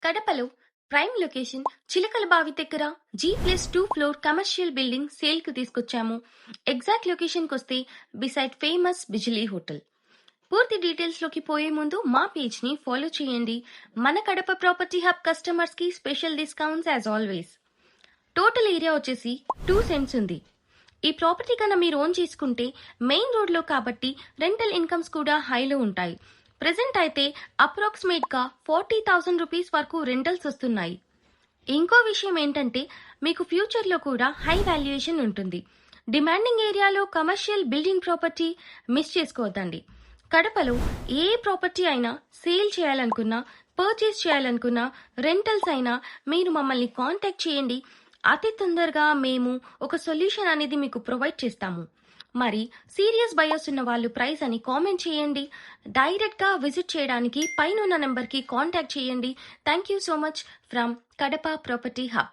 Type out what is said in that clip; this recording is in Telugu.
కడపలో ప్రైమ్ లొకేషన్ చిలకలబావి దగ్గర G+2 floor commercial building sale కు తీసుకొచ్చాము. ఎగ్జాక్ట్ లొకేషన్ కొస్తే బిసైడ్ ఫేమస్ బిజిలీ హోటల్. పూర్తి డీటెయిల్స్ లోకి పోయే ముందు మా పేజ్ ని ఫాలో చేయండి. మన కడప ప్రాపర్టీ హబ్ కస్టమర్స్ కి special discounts as always. Total area వచ్చేసి 2 సెంట్స్ ఉంది. ఈ ప్రాపర్టీ కన్నా మీరు ఓన్ చేసుకుంటే మెయిన్ రోడ్ లో కాబట్టి రెంటల్ ఇన్కమ్స్ కూడా హైలో ఉంటాయి. ప్రెసెంట్ అయితే అప్రాక్సిమేట్ గా 40,000 రూపీస్ వరకు రెంటల్స్ వస్తున్నాయి. ఇంకో విషయం ఏంటంటే మీకు ఫ్యూచర్ లో కూడా హై వాల్యుయేషన్ ఉంటుంది. డిమాండింగ్ ఏరియాలో కమర్షియల్ బిల్డింగ్ ప్రాపర్టీ మిస్ చేసుకోవద్దండి. కడపలో ఏ ప్రాపర్టీ అయినా సేల్ చేయాలనుకున్నా, పర్చేస్ చేయాలనుకున్నా, రెంటల్స్ అయినా మీరు మమ్మల్ని కాంటాక్ట్ చేయండి. అతి తొందరగా మేము ఒక సొల్యూషన్ అనేది మీకు ప్రొవైడ్ చేస్తాము. మరి సీరియస్ బయర్స్ ఉన్న వాళ్ళు ప్రైస్ అని కామెంట్ చేయండి. డైరెక్ట్ గా విజిట్ చేయడానికి పైన నెంబర్ కి కాంటాక్ట్ చేయండి. Thank you so much from Kadapa property hub.